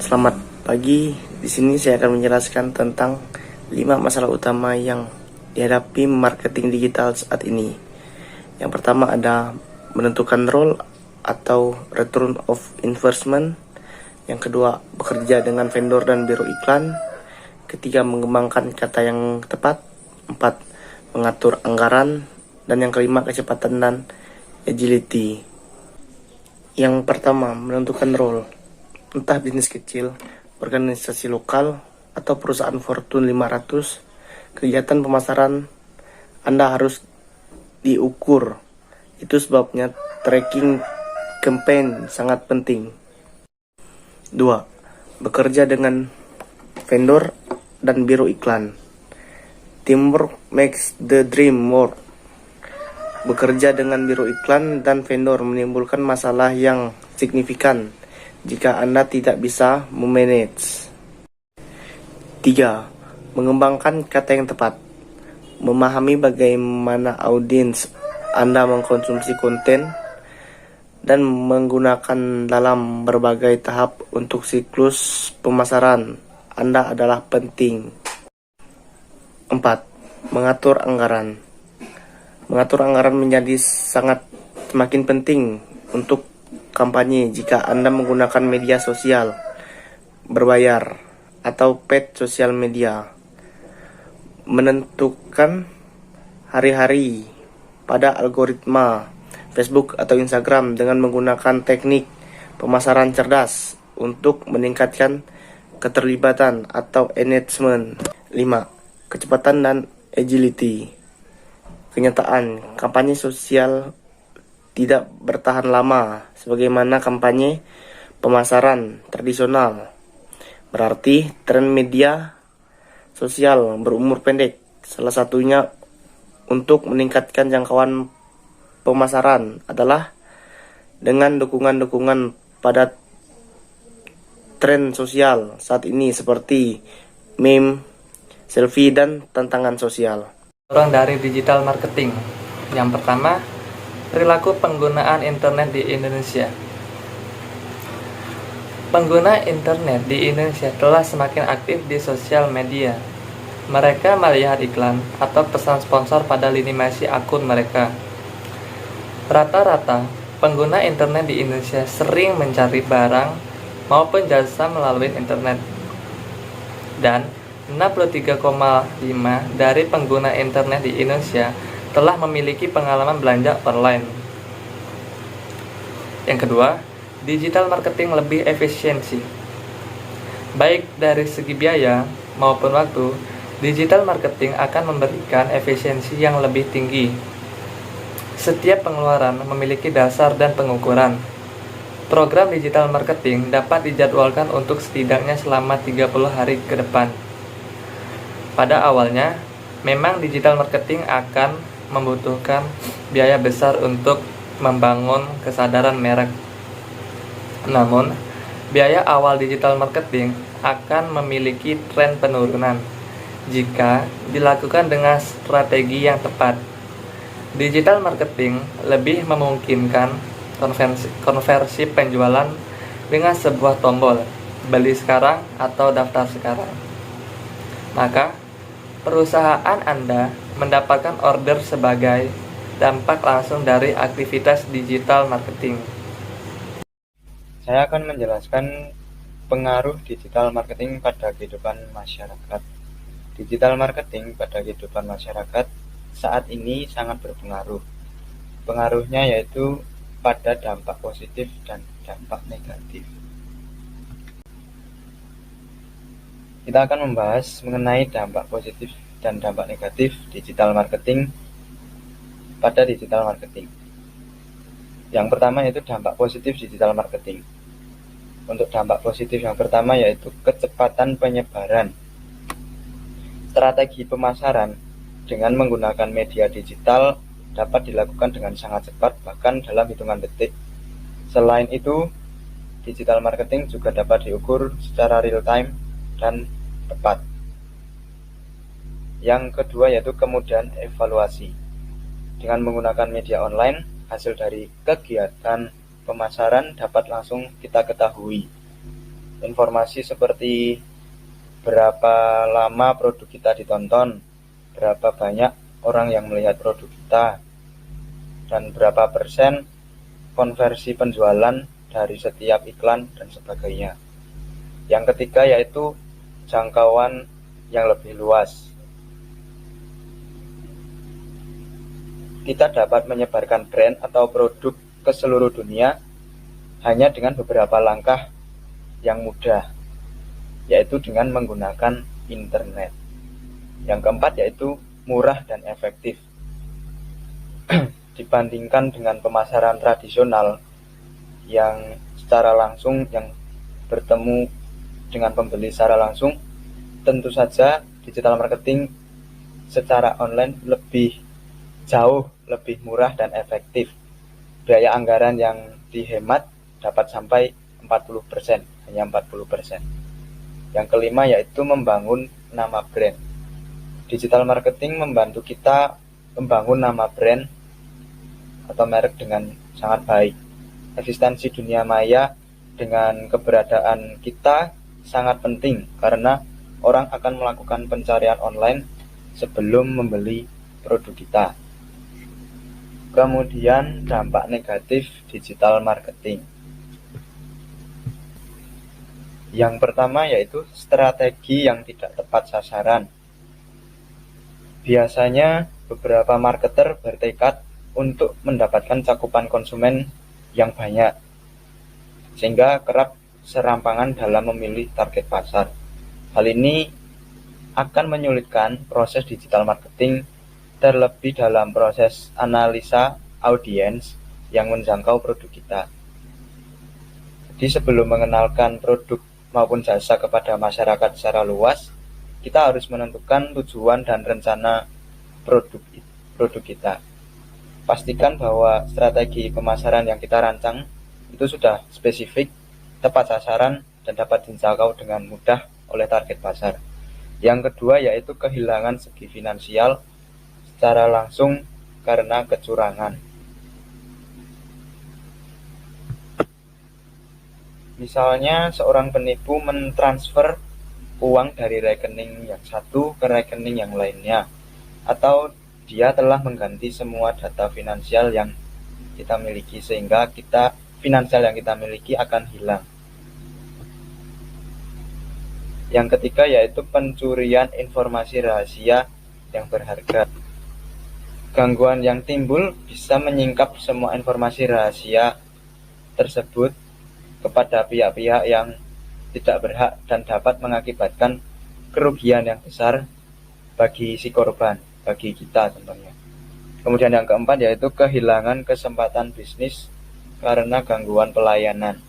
Selamat pagi. Di sini saya akan menjelaskan tentang 5 masalah utama yang dihadapi marketing digital saat ini. Yang pertama ada menentukan role atau return of investment. Yang kedua, bekerja dengan vendor dan biro iklan. Ketiga, mengembangkan kata yang tepat. 4, mengatur anggaran. Dan yang kelima, kecepatan dan agility. Yang pertama, menentukan role. Entah bisnis kecil, organisasi lokal, atau perusahaan Fortune 500, kegiatan pemasaran Anda harus diukur. Itu sebabnya tracking campaign sangat penting. 2. Bekerja dengan vendor dan biro iklan. Teamwork makes the dream work. Bekerja dengan biro iklan dan vendor menimbulkan masalah yang signifikan jika Anda tidak bisa memanage. 3. Mengembangkan kata yang tepat. Memahami bagaimana audiens Anda mengkonsumsi konten dan menggunakan dalam berbagai tahap untuk siklus pemasaran Anda adalah penting. 4. Mengatur anggaran. Mengatur anggaran menjadi semakin penting untuk kampanye jika Anda menggunakan media sosial berbayar atau paid sosial media. Menentukan hari-hari pada algoritma Facebook atau Instagram dengan menggunakan teknik pemasaran cerdas untuk meningkatkan keterlibatan atau engagement. 5. Kecepatan dan agility. Kenyataan, kampanye sosial tidak bertahan lama sebagaimana kampanye pemasaran tradisional. Berarti tren media sosial berumur pendek. Salah satunya untuk meningkatkan jangkauan pemasaran adalah dengan dukungan-dukungan pada tren sosial saat ini seperti meme, selfie, dan tantangan sosial. Orang dari digital marketing. Yang pertama, perilaku penggunaan internet di Indonesia. Pengguna internet di Indonesia telah semakin aktif di sosial media. Mereka melihat iklan atau pesan sponsor pada lini masa akun mereka. Rata-rata, pengguna internet di Indonesia sering mencari barang maupun jasa melalui internet. Dan 63,5% dari pengguna internet di Indonesia telah memiliki pengalaman belanja online. Yang kedua, digital marketing lebih efisiensi. Baik dari segi biaya maupun waktu, digital marketing akan memberikan efisiensi yang lebih tinggi. Setiap pengeluaran memiliki dasar dan pengukuran. Program digital marketing dapat dijadwalkan untuk setidaknya selama 30 hari ke depan. Pada awalnya, memang digital marketing akan membutuhkan biaya besar untuk membangun kesadaran merek. Namun, biaya awal digital marketing akan memiliki tren penurunan jika dilakukan dengan strategi yang tepat. Digital marketing lebih memungkinkan konversi penjualan dengan sebuah tombol beli sekarang atau daftar sekarang. Maka, perusahaan Anda mendapatkan order sebagai dampak langsung dari aktivitas digital marketing. Saya akan menjelaskan pengaruh digital marketing pada kehidupan masyarakat. Digital marketing pada kehidupan masyarakat saat ini sangat berpengaruh. Pengaruhnya yaitu pada dampak positif dan dampak negatif. Kita akan membahas mengenai dampak positif dan dampak negatif digital marketing pada digital marketing. Yang pertama yaitu dampak positif digital marketing. Untuk dampak positif yang pertama yaitu kecepatan penyebaran. Strategi pemasaran dengan menggunakan media digital dapat dilakukan dengan sangat cepat, bahkan dalam hitungan detik. Selain itu, digital marketing juga dapat diukur secara real time dan tepat. Yang kedua yaitu kemudahan evaluasi. Dengan menggunakan media online, hasil dari kegiatan pemasaran dapat langsung kita ketahui. informasi seperti berapa lama produk kita ditonton, berapa banyak orang yang melihat produk kita, dan berapa persen konversi penjualan dari setiap iklan dan sebagainya. Yang ketiga yaitu jangkauan yang lebih luas. Kita dapat menyebarkan brand atau produk ke seluruh dunia hanya dengan beberapa langkah yang mudah, yaitu dengan menggunakan internet. Yang keempat yaitu murah dan efektif. Dibandingkan dengan pemasaran tradisional yang secara langsung, yang bertemu dengan pembeli secara langsung, tentu saja digital marketing secara online jauh lebih murah dan efektif. Biaya anggaran yang dihemat dapat sampai 40%, hanya 40%. Yang kelima yaitu membangun nama brand. Digital marketing membantu kita membangun nama brand atau merek dengan sangat baik. Eksistensi dunia maya dengan keberadaan kita sangat penting karena orang akan melakukan pencarian online sebelum membeli produk kita. Kemudian dampak negatif digital marketing. Yang pertama yaitu strategi yang tidak tepat sasaran. Biasanya beberapa marketer bertekad untuk mendapatkan cakupan konsumen yang banyak, sehingga kerap serampangan dalam memilih target pasar. Hal ini akan menyulitkan proses digital marketing, terlebih dalam proses analisa audiens yang menjangkau produk kita. Jadi sebelum mengenalkan produk maupun jasa kepada masyarakat secara luas, kita harus menentukan tujuan dan rencana produk kita. Pastikan bahwa strategi pemasaran yang kita rancang itu sudah spesifik, tepat sasaran, dan dapat dijangkau dengan mudah oleh target pasar. Yang kedua yaitu kehilangan segi finansial secara langsung karena kecurangan. Misalnya seorang penipu mentransfer uang dari rekening yang satu ke rekening yang lainnya, atau dia telah mengganti semua data finansial yang kita miliki sehingga finansial yang kita miliki akan hilang. Yang ketiga yaitu pencurian informasi rahasia yang berharga. Gangguan yang timbul bisa menyingkap semua informasi rahasia tersebut kepada pihak-pihak yang tidak berhak dan dapat mengakibatkan kerugian yang besar bagi si korban, bagi kita contohnya. Kemudian yang keempat yaitu kehilangan kesempatan bisnis karena gangguan pelayanan.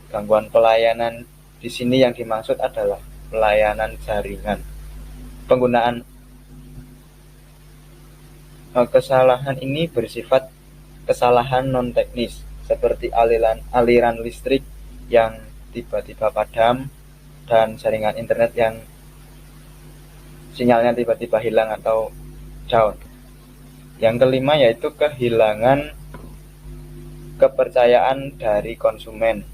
Gangguan pelayanan di sini yang dimaksud adalah pelayanan jaringan. Penggunaan kesalahan ini bersifat kesalahan non-teknis seperti aliran listrik yang tiba-tiba padam dan jaringan internet yang sinyalnya tiba-tiba hilang atau down. Yang kelima yaitu kehilangan kepercayaan dari konsumen.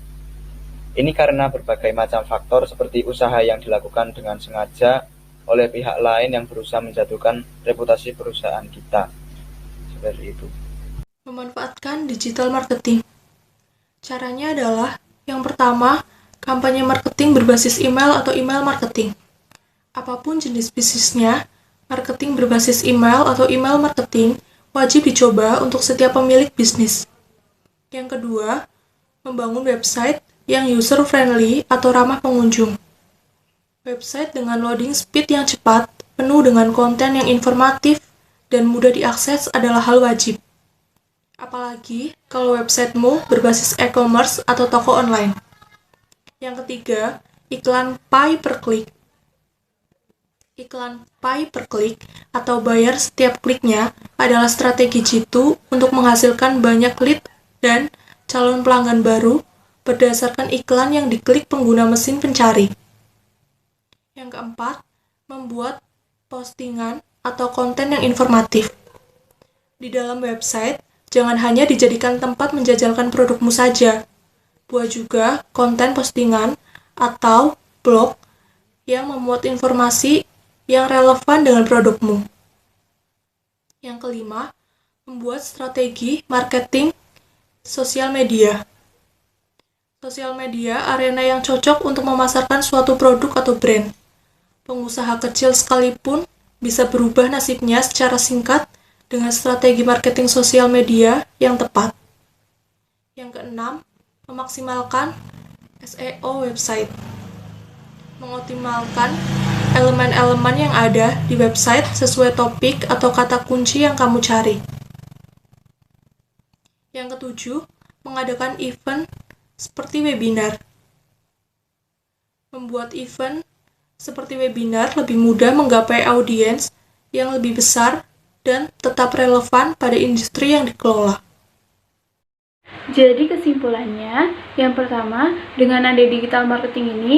Ini karena berbagai macam faktor seperti usaha yang dilakukan dengan sengaja oleh pihak lain yang berusaha menjatuhkan reputasi perusahaan kita. Seperti itu. Memanfaatkan digital marketing. Caranya adalah, yang pertama, kampanye marketing berbasis email atau email marketing. Apapun jenis bisnisnya, marketing berbasis email atau email marketing wajib dicoba untuk setiap pemilik bisnis. Yang kedua, membangun website yang user-friendly atau ramah pengunjung. Website dengan loading speed yang cepat, penuh dengan konten yang informatif, dan mudah diakses adalah hal wajib. Apalagi kalau websitemu berbasis e-commerce atau toko online. Yang ketiga, iklan pay per click. Iklan pay per click atau bayar setiap kliknya adalah strategi jitu untuk menghasilkan banyak lead dan calon pelanggan baru berdasarkan iklan yang diklik pengguna mesin pencari. Yang keempat, membuat postingan atau konten yang informatif. Di dalam website, jangan hanya dijadikan tempat menjajalkan produkmu saja. Buat juga konten postingan atau blog yang memuat informasi yang relevan dengan produkmu. Yang kelima, membuat strategi marketing sosial media. Sosial media arena yang cocok untuk memasarkan suatu produk atau brand. Pengusaha kecil sekalipun bisa berubah nasibnya secara singkat dengan strategi marketing sosial media yang tepat. Yang keenam, memaksimalkan SEO website. Mengoptimalkan elemen-elemen yang ada di website sesuai topik atau kata kunci yang kamu cari. Yang ketujuh, mengadakan event seperti webinar. Membuat event seperti webinar lebih mudah menggapai audiens yang lebih besar dan tetap relevan pada industri yang dikelola. Jadi kesimpulannya, yang pertama, dengan ada digital marketing ini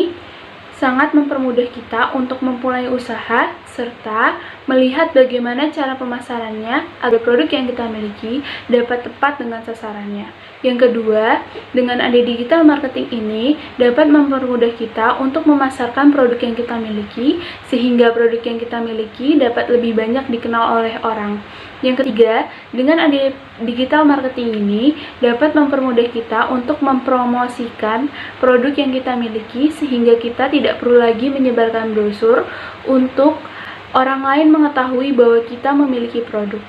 sangat mempermudah kita untuk memulai usaha serta melihat bagaimana cara pemasarannya agar produk yang kita miliki dapat tepat dengan sasarannya. Yang kedua, dengan ada digital marketing ini dapat mempermudah kita untuk memasarkan produk yang kita miliki sehingga produk yang kita miliki dapat lebih banyak dikenal oleh orang. Yang ketiga, dengan ada digital marketing ini dapat mempermudah kita untuk mempromosikan produk yang kita miliki sehingga kita tidak perlu lagi menyebarkan brosur untuk orang lain mengetahui bahwa kita memiliki produk.